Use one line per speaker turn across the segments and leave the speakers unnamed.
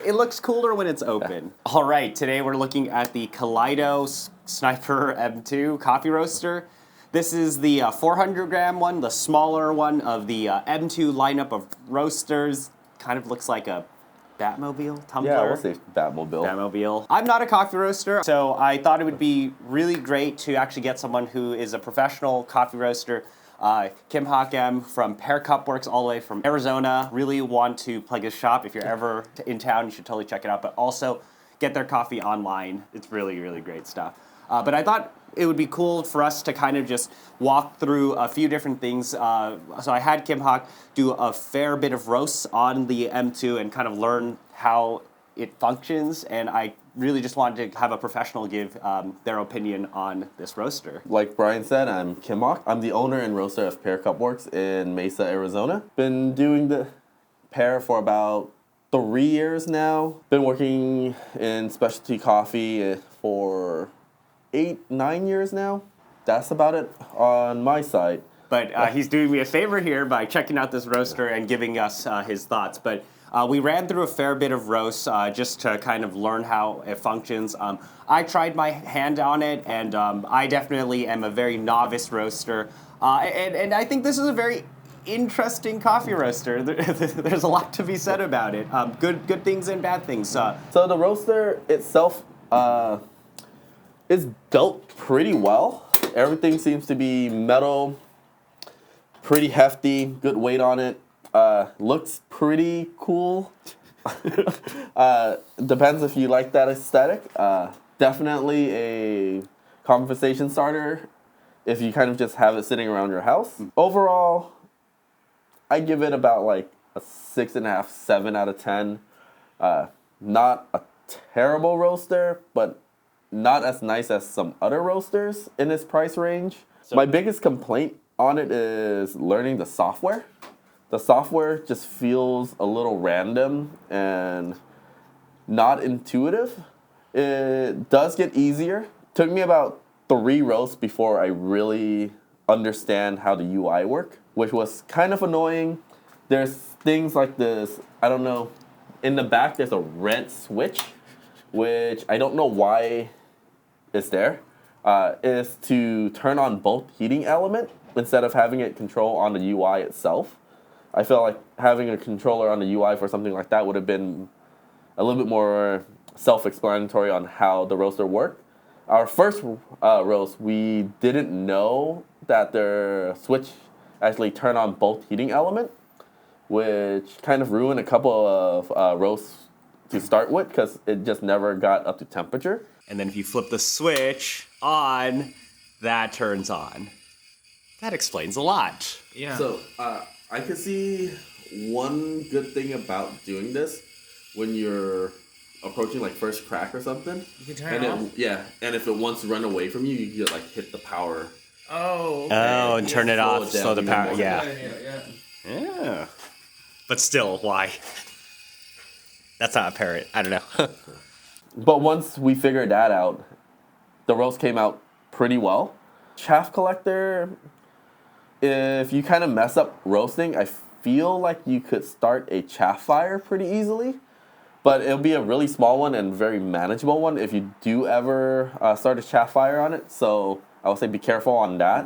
It looks cooler when it's open. All right, today we're looking at the Kaleido Sniper M2 coffee roaster. This is the 400 gram one, the smaller one of the M2 lineup of roasters. Kind of looks like a Batmobile, tumbler.
Yeah, we'll say Batmobile.
Batmobile. I'm not a coffee roaster, so I thought it would be really great to actually get someone who is a professional coffee roaster. Kimhak from Cupworks, all the way from Arizona. Really want to plug his shop. If you're ever in town, you should totally check it out. But also get their coffee online. It's really, really great stuff. But I thought it would be cool for us to kind of just walk through a few different things. So I had Kimhak do a fair bit of roasts on the M2 and kind of learn how it functions, and I really just wanted to have a professional give their opinion on this roaster.
Like Brian said, I'm Kimhak. I'm the owner and roaster of Cupworks in Mesa, Arizona. Been doing the pair for about 3 years now. Been working in specialty coffee for 8-9 years now. That's about it on my side.
But he's doing me a favor here by checking out this roaster and giving us his thoughts. But we ran through a fair bit of roasts just to kind of learn how it functions. I tried my hand on it, and I definitely am a very novice roaster. And I think this is a very interesting coffee roaster. There's a lot to be said about it. Good things and bad things.
So the roaster itself is built pretty well. Everything seems to be metal, pretty hefty, good weight on it. Looks pretty cool. Depends if you like that aesthetic. Definitely a conversation starter if you kind of just have it sitting around your house. Overall, I give it about like a 6.5, 7 out of 10. Not a terrible roaster, but not as nice as some other roasters in this price range. So my biggest complaint on it is learning the software. The software just feels a little random and not intuitive. It does get easier. Took me about 3 roasts before I really understand how the UI work, which was kind of annoying. There's things like this, I don't know, in the back there's a red switch, which I don't know why it's there. Is to turn on both heating element instead of having it control on the UI itself. I felt like having a controller on the UI for something like that would have been a little bit more self-explanatory on how the roaster worked. Our first roast, we didn't know that the switch actually turned on both heating element, which kind of ruined a couple of roasts to start with because it just never got up to temperature.
And then if you flip the switch on, that turns on. That explains a lot.
Yeah.
So, I could see one good thing about doing this when you're approaching like first crack or something.
You can turn it off?
Yeah, and if it wants to run away from you, you can like hit the power.
Oh, okay.
Oh, and turn it off, slow the power, yeah.
Yeah.
But still, why? That's not apparent. I don't know.
But once we figured that out, the roast came out pretty well. Chaff collector, if you kind of mess up roasting, I feel like you could start a chaff fire pretty easily. But it'll be a really small one and very manageable one if you do ever start a chaff fire on it. So I would say be careful on that.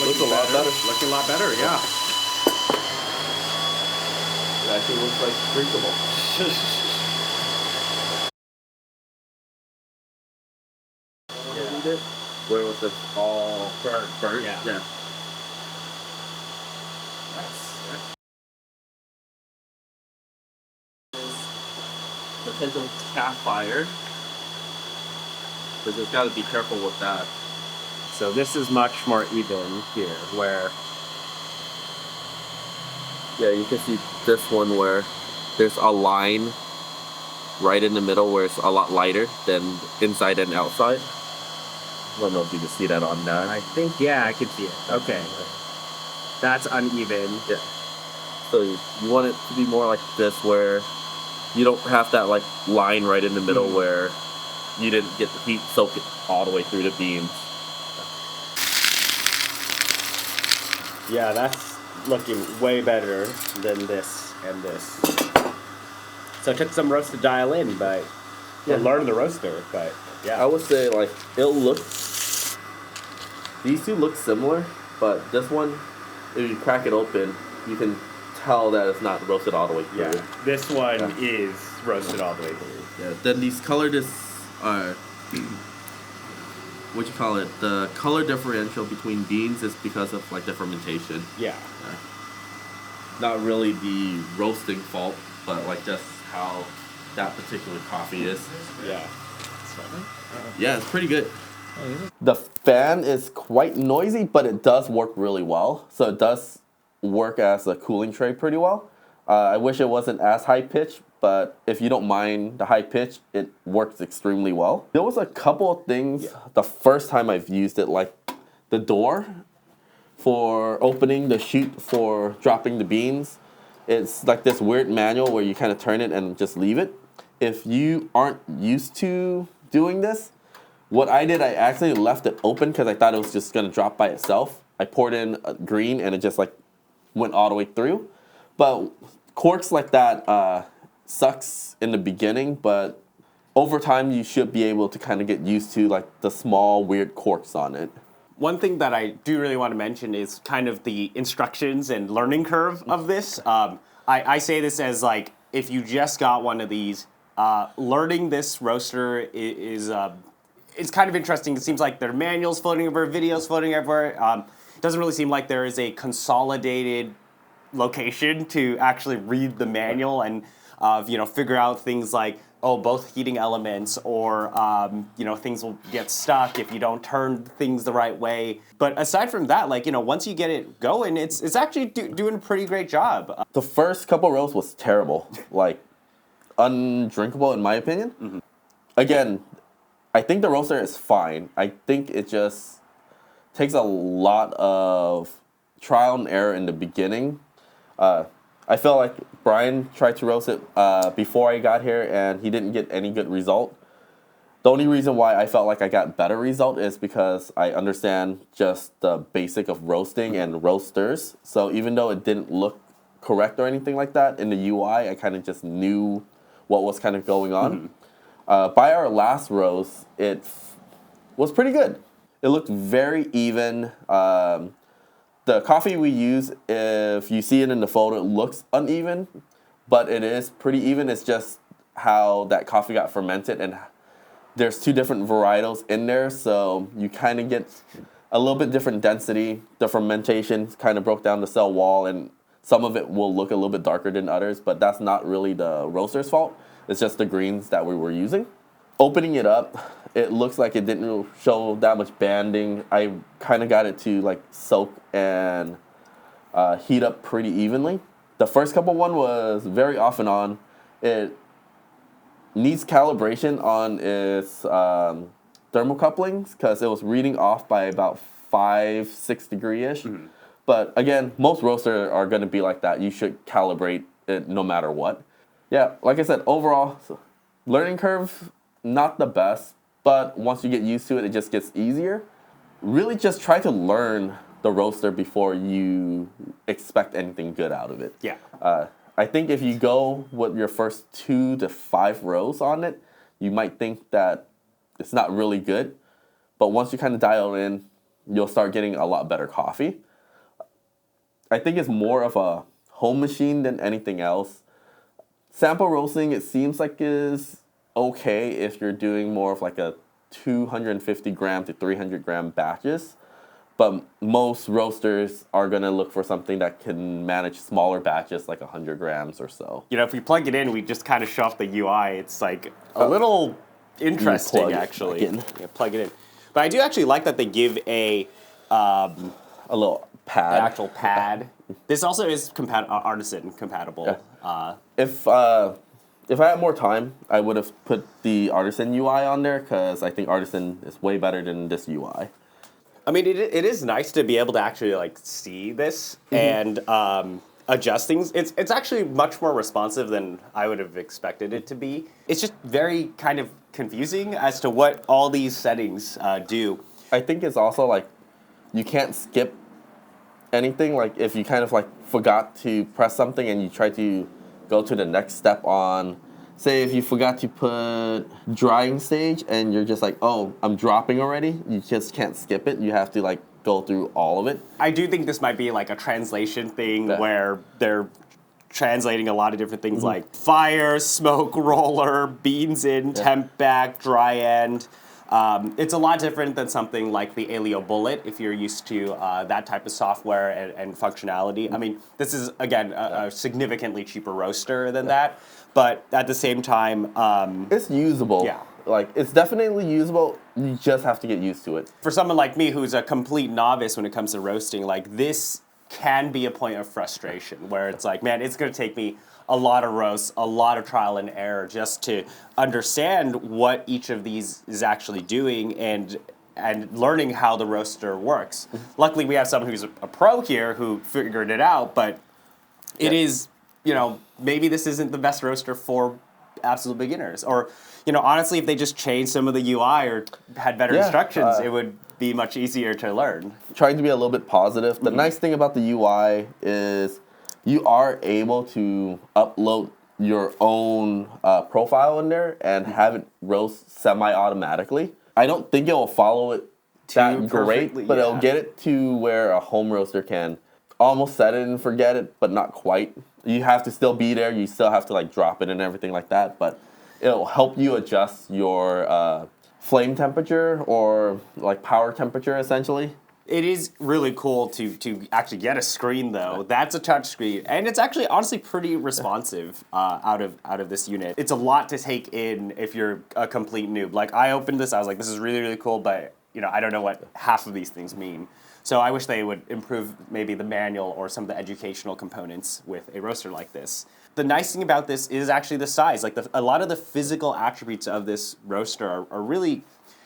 Looks a lot better.
Looking a lot better, yeah.
It actually looks like drinkable. Where was this all burnt?
Yeah.
Potential chaff fire. So just gotta be careful with that.
So this is much more even here, where
Yeah, you can see this one where there's a line right in the middle where it's a lot lighter than inside and outside. I don't know if you can see that on that.
I think, yeah, I can see it. Okay. That's uneven.
Yeah. So you want it to be more like this where you don't have that like line right in the middle where you didn't get the heat soak it all the way through the beams.
Yeah, that's looking way better than this and this. So it took some roast to dial in, but learn the roaster, but yeah.
I would say like it'll look, these two look similar, but this one, if you crack it open, you can tell that it's not roasted all the way through.
Yeah, this one is roasted all the way through.
Yeah. Then these color what you call it? The color differential between beans is because of like the fermentation.
Yeah.
Not really the roasting fault, but like just how that particular coffee is.
Yeah.
Yeah, it's pretty good. The fan is quite noisy, but it does work really well. So it does work as a cooling tray pretty well. I wish it wasn't as high pitch, but if you don't mind the high pitch, it works extremely well. There was a couple of things the first time I've used it, like the door for opening the chute for dropping the beans. It's like this weird manual where you kind of turn it and just leave it. If you aren't used to doing this, what I did, I actually left it open because I thought it was just going to drop by itself. I poured in green and it just like went all the way through. But quirks like that sucks in the beginning, but over time you should be able to kind of get used to like the small weird quirks on it.
One thing that I do really want to mention is kind of the instructions and learning curve of this. I say this as like, if you just got one of these, learning this roaster is it's kind of interesting. It seems like there are manuals floating over, videos floating everywhere. It doesn't really seem like there is a consolidated location to actually read the manual and figure out things like, both heating elements, or things will get stuck if you don't turn things the right way. But aside from that, once you get it going, it's actually doing a pretty great job.
The first couple rows was terrible, like undrinkable in my opinion. Mm-hmm. Again, I think the roaster is fine. I think it just takes a lot of trial and error in the beginning. I felt like Brian tried to roast it before I got here, and he didn't get any good result. The only reason why I felt like I got better result is because I understand just the basic of roasting and roasters. So even though it didn't look correct or anything like that in the UI, I kind of just knew what was kind of going on. Mm-hmm. By our last roast, it was pretty good. It looked very even. The coffee we use, if you see it in the photo, it looks uneven, but it is pretty even. It's just how that coffee got fermented, and there's two different varietals in there, so you kind of get a little bit different density. The fermentation kind of broke down the cell wall, and some of it will look a little bit darker than others, but that's not really the roaster's fault. It's just the greens that we were using. Opening it up, it looks like it didn't show that much banding. I kind of got it to like soak and heat up pretty evenly. The first couple one was very off and on. It needs calibration on its thermocouplings because it was reading off by about 5-6 degree-ish. Mm-hmm. But again, most roasters are going to be like that. You should calibrate it no matter what. Yeah, like I said, overall, learning curve, not the best, but once you get used to it, it just gets easier. Really just try to learn the roaster before you expect anything good out of it.
Yeah.
I think if you go with your first 2 to 5 rows on it, you might think that it's not really good, but once you kind of dial in, you'll start getting a lot better coffee. I think it's more of a home machine than anything else. Sample roasting, it seems like is okay if you're doing more of like a 250 gram to 300 gram batches, but most roasters are going to look for something that can manage smaller batches, like 100 grams or so.
If we plug it in, we just kind of show off the UI. It's like a little interesting, actually. Plug it in. But I do actually like that they give a
little pad.
An actual pad This also is artisan compatible.
Yeah. If I had more time, I would have put the Artisan UI on there because I think Artisan is way better than this UI.
I mean, it is nice to be able to actually like see this and adjust things. It's actually much more responsive than I would have expected it to be. It's just very kind of confusing as to what all these settings do.
I think it's also like you can't skip anything. Like if you kind of like forgot to press something and you try to go to the next step on, say if you forgot to put drying stage and you're just like, oh, I'm dropping already, you just can't skip it. You have to like go through all of it.
I do think this might be like a translation thing where they're translating a lot of different things like fire, smoke roller, beans in, temp back, dry end. It's a lot different than something like the Alio Bullet if you're used to that type of software and functionality. I mean, this is, again, a significantly cheaper roaster than that, but at the same time...
it's usable.
Yeah.
Like, it's definitely usable. You just have to get used to it.
For someone like me who's a complete novice when it comes to roasting, like, this can be a point of frustration where it's like, man, it's going to take me a lot of roasts, a lot of trial and error just to understand what each of these is actually doing and learning how the roaster works. Luckily, we have someone who's a pro here who figured it out, but it is, you know, maybe this isn't the best roaster for absolute beginners. Or, you know, honestly, if they just changed some of the UI or had better instructions, it would be much easier to learn.
Trying to be a little bit positive. The nice thing about the UI is you are able to upload your own profile in there and have it roast semi-automatically. I don't think it will follow it that great, but it'll get it to where a home roaster can almost set it and forget it, but not quite. You have to still be there. You still have to like drop it and everything like that, but it'll help you adjust your flame temperature or like power temperature essentially.
It is really cool to actually get a screen though. That's a touch screen, and it's actually honestly pretty responsive out of this unit. It's a lot to take in if you're a complete noob. Like I opened this, I was like, this is really, really cool, but you know, I don't know what half of these things mean. So I wish they would improve maybe the manual or some of the educational components with a roaster like this. The nice thing about this is actually the size. Like a lot of the physical attributes of this roaster are really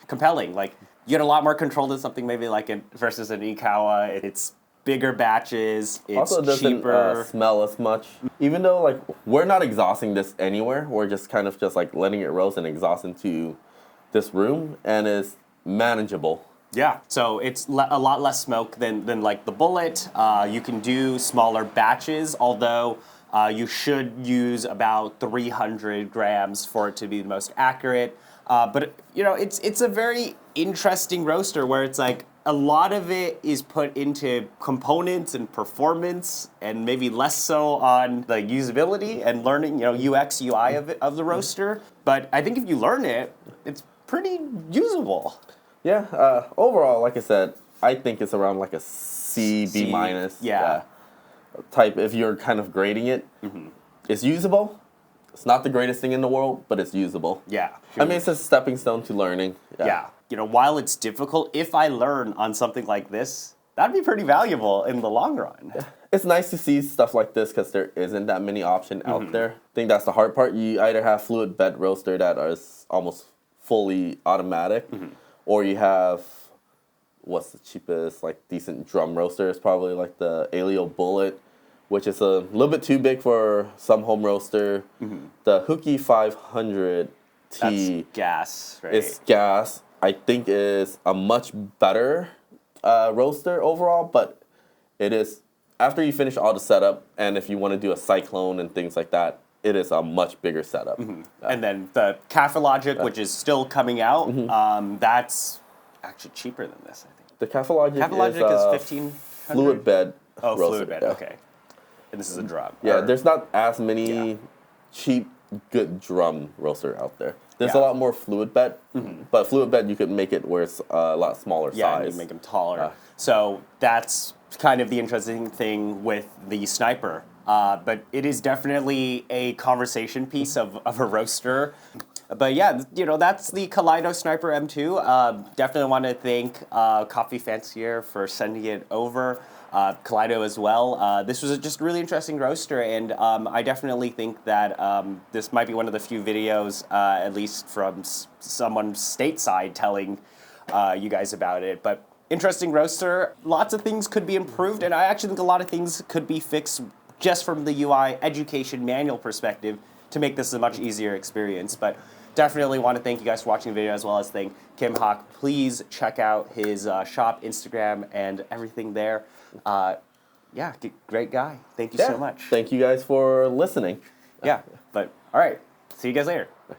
compelling. Like you get a lot more control than something maybe like versus an Ikawa. It's bigger batches. It's
also doesn't smell as much. Even though like we're not exhausting this anywhere, we're just kind of just like letting it roast and exhaust into this room, and it's manageable.
Yeah, so it's a lot less smoke than like the Bullet. You can do smaller batches, although you should use about 300 grams for it to be the most accurate. But you know, it's a very interesting roaster where it's like a lot of it is put into components and performance, and maybe less so on the usability and learning, you know, UX UI of the roaster. But I think if you learn it, it's pretty usable.
Yeah. Overall, like I said, I think it's around like a C, B minus. Type. If you're kind of grading it, it's usable. It's not the greatest thing in the world, but it's usable.
Yeah.
I mean, it's a stepping stone to learning.
Yeah. You know, while it's difficult, if I learn on something like this, that'd be pretty valuable in the long run.
Yeah. It's nice to see stuff like this because there isn't that many options out there. I think that's the hard part. You either have fluid bed roaster that is almost fully automatic, or you have, what's the cheapest, like decent drum roaster? It's probably like the Alio Bullet, which is a little bit too big for some home roaster. The Hooky 500T.
That's gas, right?
It's gas. I think is a much better roaster overall, but it is, after you finish all the setup, and if you want to do a cyclone and things like that, it is a much bigger setup.
And then the Kaleido, which is still coming out, that's actually cheaper than this, I think.
The Kaleido
is $1,500?
fluid bed.
Oh,
roaster,
fluid bed, okay. And this is a drum.
Yeah, there's not as many cheap, good drum roaster out there. There's a lot more fluid bed, but fluid bed you could make it where it's a lot smaller size.
Yeah, you make them taller. So that's kind of the interesting thing with the Sniper. But it is definitely a conversation piece of a roaster. But yeah, you know, that's the Kaleido Sniper M2. Definitely want to thank Coffee Fancier for sending it over. Kaleido as well. This was just a really interesting roaster, and I definitely think that this might be one of the few videos, at least from someone stateside, telling you guys about it. But interesting roaster. Lots of things could be improved, and I actually think a lot of things could be fixed just from the UI education manual perspective to make this a much easier experience. But definitely want to thank you guys for watching the video, as well as thank Kimhak. Please check out his shop, Instagram, and everything there. Yeah, great guy. Thank you so much.
Thank you guys for listening.
Yeah, but all right. See you guys later.